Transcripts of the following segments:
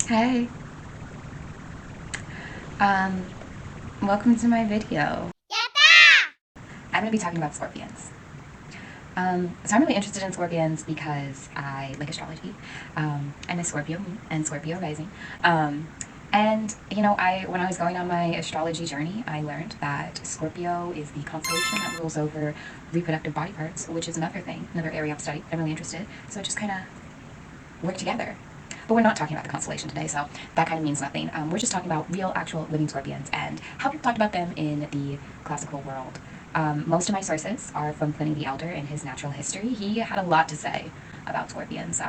Hey, um, welcome to my video. I'm going to be talking about scorpions. So I'm really interested in scorpions because I like astrology. I'm a Scorpio moon and Scorpio rising. And when I was going on my astrology journey, I learned that Scorpio is the constellation that rules over reproductive body parts, which is another thing, another area of study. I'm really interested. So it just kind of worked together. But we're not talking about the constellation today, so that kind of means nothing. We're just talking about real, actual living scorpions and how people talked about them in the classical world. Most of my sources are from Pliny the Elder in his Natural History. He had a lot to say about scorpions,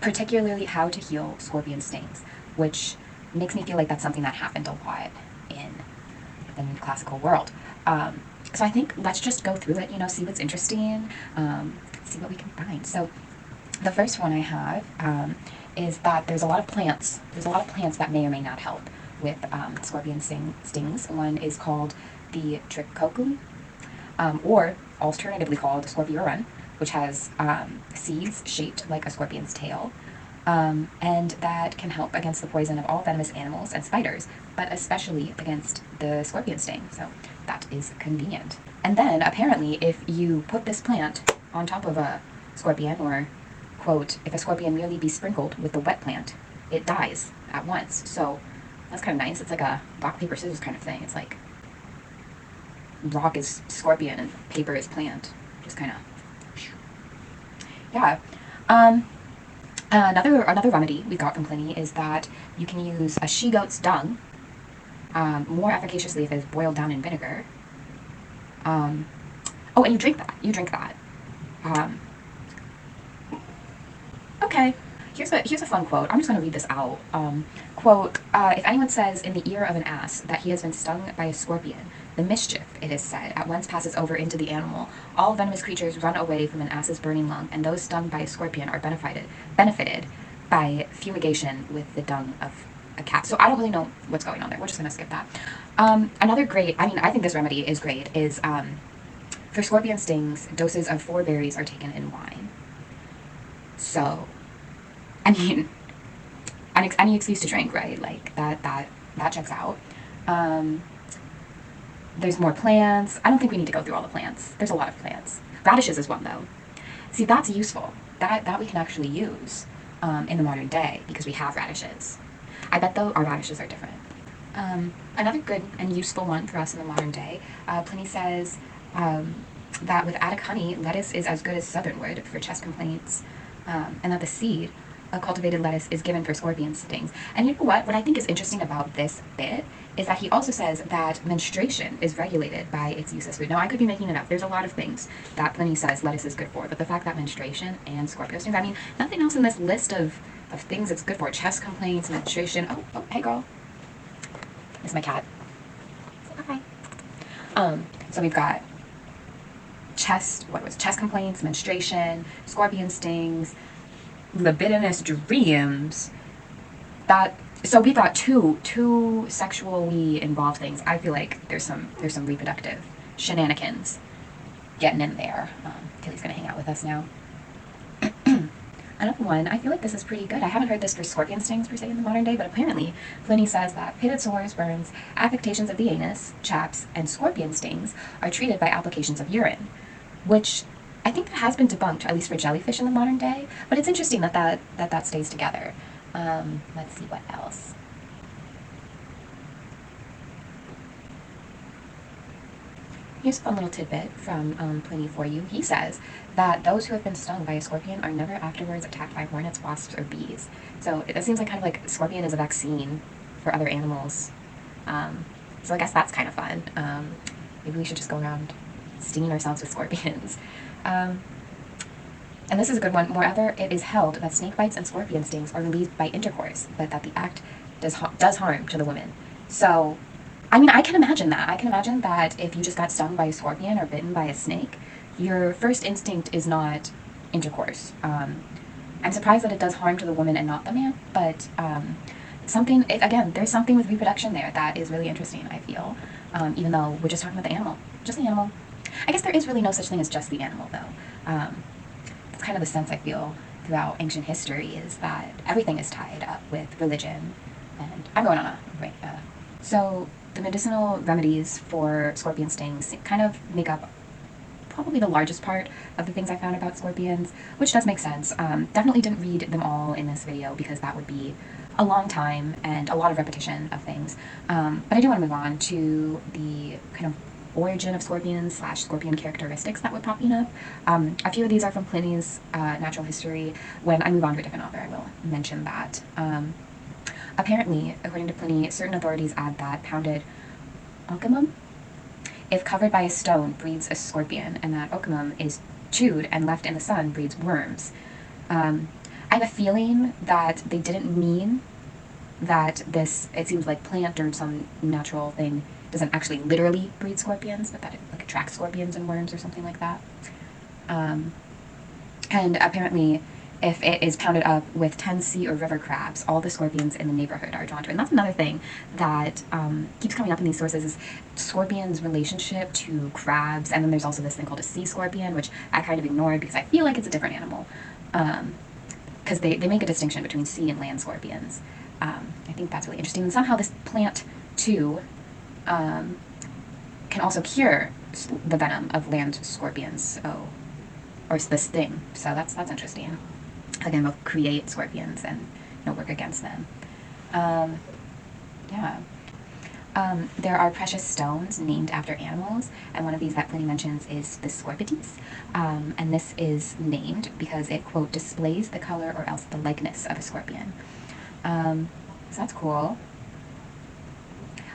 particularly how to heal scorpion stings, which makes me feel like that's something that happened a lot in the classical world. So I think let's just go through it, see what's interesting, see what we can find. So the first one I have is that there's a lot of plants. There's a lot of plants that may or may not help with scorpion stings. One is called the trichocum, or alternatively called scorpiorun, which has seeds shaped like a scorpion's tail. And that can help against the poison of all venomous animals and spiders, but especially against the scorpion sting. So that is convenient. And then apparently, if you put this plant on top of a scorpion, or quote, if a scorpion merely be sprinkled with the wet plant, it dies at once. So that's kind of nice. It's like a rock, paper, scissors kind of thing. It's like rock is scorpion and paper is plant. Just kind of, yeah. Um, another remedy we got from Pliny is that you can use a she goat's dung more efficaciously if it is boiled down in vinegar. Um, oh, and you drink that. You drink that. Um, okay. Here's a fun quote. I'm just going to read this out. Quote, if anyone says in the ear of an ass that he has been stung by a scorpion, the mischief, it is said, at once passes over into the animal. All venomous creatures run away from an ass's burning lung, and those stung by a scorpion are benefited by fumigation with the dung of a cat. So I don't really know what's going on there. We're just going to skip that. Another great, I think this remedy is great, is for scorpion stings, doses of 4 berries are taken in wine. So I mean, any excuse to drink, right? Like that checks out. Um, there's more plants. I don't think we need to go through all the plants. There's a lot of plants. Radishes is one though. See, that's useful. That we can actually use in the modern day because we have radishes. I bet though our radishes are different. Another good and useful one for us in the modern day. Pliny says that with Attic honey, lettuce is as good as southernwood for chest complaints, and that the seed of cultivated lettuce is given for scorpion stings. And you know what? What I think is interesting about this bit is that he also says that menstruation is regulated by its use as food. Now, I could be making it up. There's a lot of things that Pliny says lettuce is good for, but the fact that menstruation and scorpio stings, I mean, nothing else in this list of things it's good for. Chest complaints, menstruation. Oh, hey girl. It's my cat. Hi. So we've got chest complaints, menstruation, scorpion stings, libidinous dreams. That so we thought two sexually involved things. I feel like there's some reproductive shenanigans getting in there. Tilly's gonna hang out with us now. Another one, I feel like this is pretty good. I haven't heard this for scorpion stings per se in the modern day, but apparently Pliny says that pitted sores, burns, affectations of the anus, chaps, and scorpion stings are treated by applications of urine, which I think that has been debunked, at least for jellyfish in the modern day. But it's interesting that stays together. Let's see what else. Here's a fun little tidbit from Pliny for you. He says that those who have been stung by a scorpion are never afterwards attacked by hornets, wasps, or bees. So it seems like kind of like scorpion is a vaccine for other animals. So I guess that's kind of fun. Maybe we should just go around stinging ourselves with scorpions. Um, and this is a good one. Moreover, it is held that snake bites and scorpion stings are relieved by intercourse, but that the act does harm to the women. So I mean, I can imagine that. I can imagine that if you just got stung by a scorpion or bitten by a snake, your first instinct is not intercourse. I'm surprised that it does harm to the woman and not the man, but again, there's something with reproduction there that is really interesting, I feel, even though we're just talking about the animal. Just the animal. I guess there is really no such thing as just the animal, though. It's kind of the sense I feel throughout ancient history is that everything is tied up with religion. And I'm going on a right. So the medicinal remedies for scorpion stings kind of make up probably the largest part of the things I found about scorpions, which does make sense. Definitely didn't read them all in this video because that would be a long time and a lot of repetition of things. But I do want to move on to the kind of origin of scorpions / scorpion characteristics that were popping up. A few of these are from Pliny's Natural History. When I move on to a different author, I will mention that. Apparently, according to Pliny, certain authorities add that pounded oncomum, if covered by a stone, breeds a scorpion, and that oncomum is chewed and left in the sun breeds worms. I have a feeling that they didn't mean that this, it seems like plant or some natural thing doesn't actually literally breed scorpions, but that it like attracts scorpions and worms or something like that. And apparently, if it is pounded up with 10 sea or river crabs, all the scorpions in the neighborhood are drawn to it. And that's another thing that keeps coming up in these sources is scorpions' relationship to crabs. And then there's also this thing called a sea scorpion, which I kind of ignored because I feel like it's a different animal. Because they make a distinction between sea and land scorpions. I think that's really interesting. And somehow this plant, too, can also cure the venom of land scorpions, or the sting. So that's interesting. Again, both create scorpions and work against them. Yeah. There are precious stones named after animals, and one of these that Pliny mentions is the scorpites. And this is named because it, quote, displays the color or else the likeness of a scorpion. So that's cool.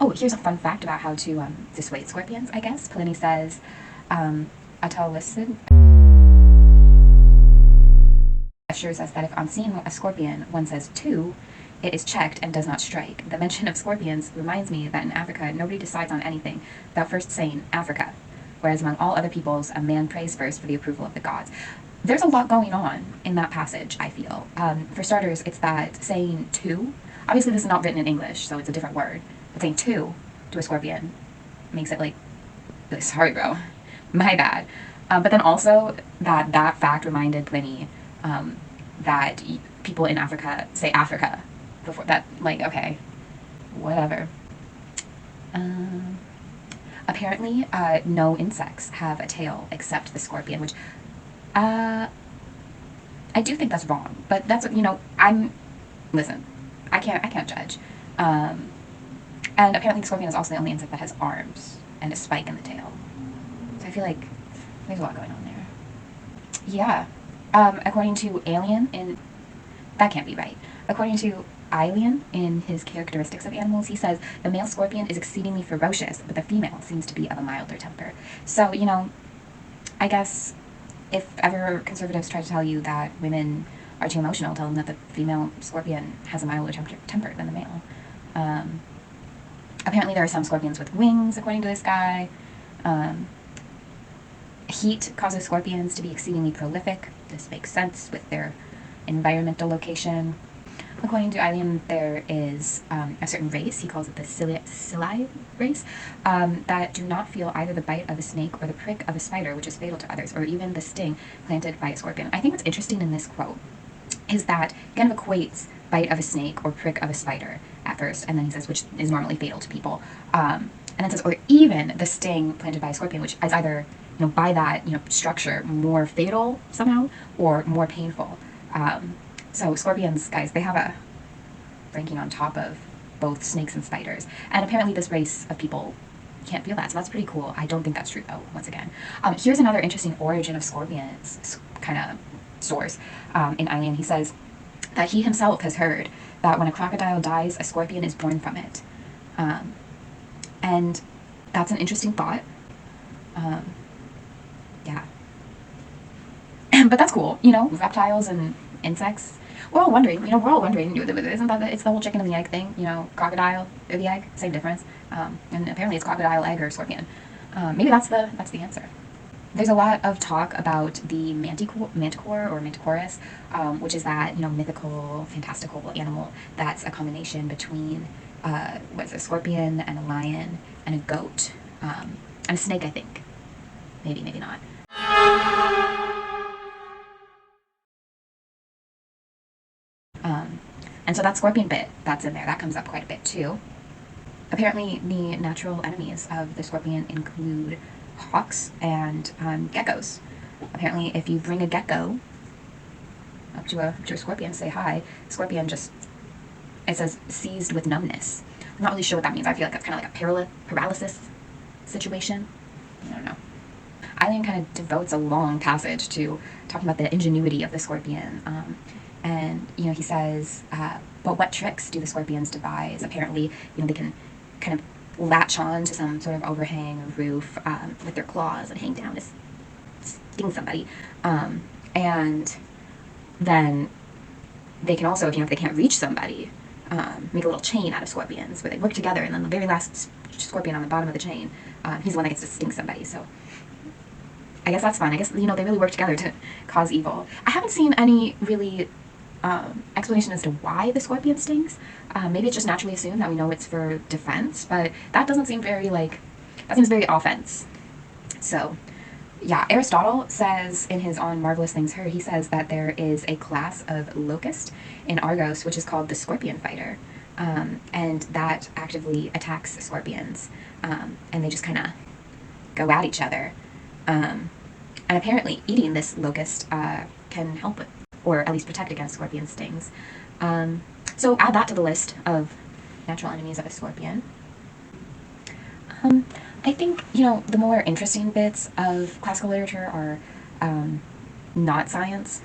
Oh, here's a fun fact about how to dissuade scorpions, I guess. Pliny says, Autolycid assures us that if on seeing a scorpion one says "to," it is checked and does not strike. The mention of scorpions reminds me that in Africa nobody decides on anything without first saying Africa, whereas among all other peoples a man prays first for the approval of the gods. There's a lot going on in that passage, I feel. For starters, it's that saying "to," obviously this is not written in English, so it's a different word, but saying "to" a scorpion makes it like, sorry bro, my bad. But then also that fact reminded Pliny that people in Africa say Africa before that, like, okay, whatever. Apparently, no insects have a tail except the scorpion, which I do think that's wrong, but that's, listen, I can't judge. And apparently the scorpion is also the only insect that has arms and a spike in the tail. So I feel like there's a lot going on there. Yeah. According to that can't be right. According to Aelian, in his Characteristics of Animals, he says, the male scorpion is exceedingly ferocious, but the female seems to be of a milder temper. So, I guess if ever conservatives try to tell you that women are too emotional, tell them that the female scorpion has a milder temper than the male. Apparently there are some scorpions with wings, according to this guy. Heat causes scorpions to be exceedingly prolific. This makes sense with their environmental location. According to Aelian, there is a certain race, he calls it the Psylli race, that do not feel either the bite of a snake or the prick of a spider, which is fatal to others, or even the sting planted by a scorpion. I think what's interesting in this quote is that he kind of equates bite of a snake or prick of a spider at first, and then he says, which is normally fatal to people. And then says, or even the sting planted by a scorpion, which is either, by that, structure, more fatal somehow, or more painful. So scorpions, guys, they have a ranking on top of both snakes and spiders. And apparently this race of people can't feel that, so that's pretty cool. I don't think that's true, though, once again. Here's another interesting origin of scorpions kind of source. In Aelian, he says that he himself has heard that when a crocodile dies, a scorpion is born from it. And that's an interesting thought. Yeah. But that's cool, reptiles and insects. We're all wondering, isn't that it's the whole chicken and the egg thing, crocodile or the egg, same difference. And apparently it's crocodile, egg, or scorpion. Maybe that's the answer. There's a lot of talk about the manticore or manticorus, which is that, mythical, fantastical animal that's a combination between, a scorpion and a lion and a goat, and a snake, I think. Maybe not. And so that scorpion bit that's in there, that comes up quite a bit too. Apparently, the natural enemies of the scorpion include hawks and geckos. Apparently, if you bring a gecko up to a scorpion, say hi, scorpion just, it says seized with numbness. I'm not really sure what that means. I feel like that's kind of like a paralysis situation. I don't know. Aelian kind of devotes a long passage to talking about the ingenuity of the scorpion. And, he says, but what tricks do the scorpions devise? Apparently, they can kind of latch on to some sort of overhang or roof with their claws and hang down to sting somebody. And then they can also, if they can't reach somebody, make a little chain out of scorpions where they work together, and then the very last scorpion on the bottom of the chain, he's the one that gets to sting somebody. So I guess that's fun. I guess, they really work together to cause evil. I haven't seen any really explanation as to why the scorpion stings. Maybe it's just naturally assumed that we know it's for defense, but that doesn't seem very, that seems very offense. So, yeah, Aristotle says in his On Marvelous Things Heard, he says that there is a class of locust in Argos which is called the scorpion fighter, and that actively attacks scorpions, and they just kind of go at each other. And apparently eating this locust can help with, or at least protect against scorpion stings. So add that to the list of natural enemies of a scorpion. I think, the more interesting bits of classical literature are not science.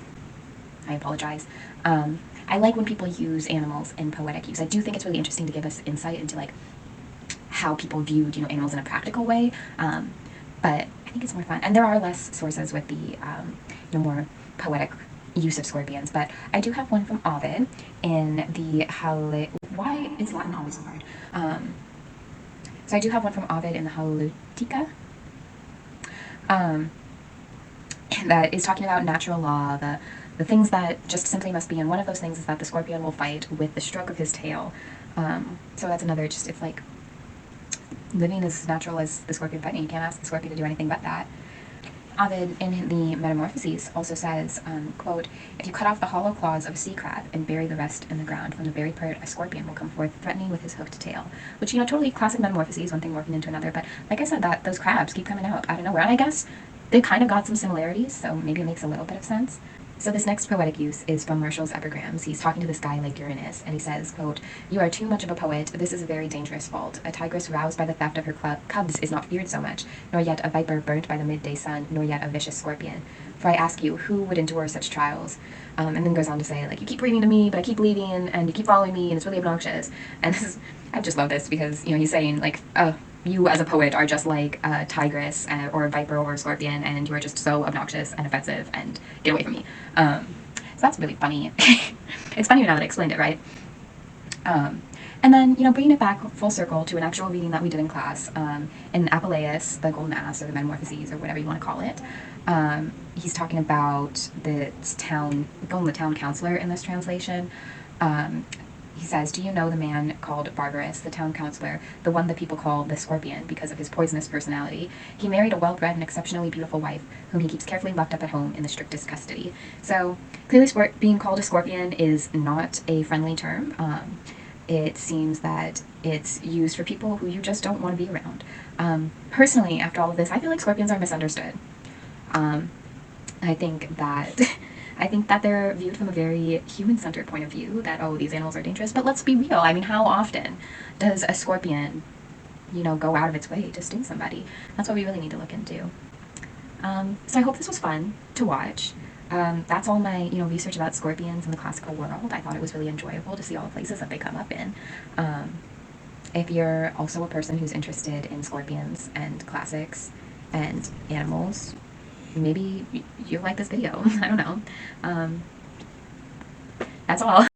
I apologize. I like when people use animals in poetic use. I do think it's really interesting to give us insight into, how people viewed, animals in a practical way. But I think it's more fun. And there are less sources with the, more poetic use of scorpions. But I do have one from Ovid in the Why is Latin always so hard? So I do have one from Ovid in the Halotica, that is talking about natural law, the things that just simply must be. And one of those things is that the scorpion will fight with the stroke of his tail. So that's another, it's like living as natural as the scorpion fighting. You can't ask the scorpion to do anything but that. Ovid, in the Metamorphoses, also says, quote, if you cut off the hollow claws of a sea crab and bury the rest in the ground, from the very part a scorpion will come forth threatening with his hooked tail. Which, totally classic Metamorphoses, one thing morphing into another. But like I said, those crabs keep coming out of nowhere. And I guess they kind of got some similarities, so maybe it makes a little bit of sense. So this next poetic use is from Martial's Epigrams. He's talking to this guy like Uranus, and he says, quote, you are too much of a poet. This is a very dangerous fault. A tigress roused by the theft of her cubs is not feared so much, nor yet a viper burnt by the midday sun, nor yet a vicious scorpion. For I ask you, who would endure such trials? And then goes on to say, you keep reading to me, but I keep leaving, and you keep following me, and it's really obnoxious. And I just love this because, he's saying, you as a poet are just like a tigress or a viper or a scorpion, and you are just so obnoxious and offensive, and get away from me. So that's really funny. It's funnier now that I explained it, right? And then, bringing it back full circle to an actual reading that we did in class, in Apuleius, the Golden Ass, or the Metamorphoses, or whatever you want to call it, he's talking about the town councilor in this translation. He says, do you know the man called Barbarus, the town councilor, the one that people call the Scorpion because of his poisonous personality? He married a well-bred and exceptionally beautiful wife, whom he keeps carefully locked up at home in the strictest custody. So, clearly being called a scorpion is not a friendly term. It seems that it's used for people who you just don't want to be around. Personally, after all of this, I feel like scorpions are misunderstood. I think that they're viewed from a very human-centered point of view, that, oh, these animals are dangerous. But let's be real. I mean, how often does a scorpion, go out of its way to sting somebody? That's what we really need to look into. So I hope this was fun to watch. That's all my, research about scorpions in the classical world. I thought it was really enjoyable to see all the places that they come up in. If you're also a person who's interested in scorpions and classics and animals, maybe you like this video. I don't know. That's all.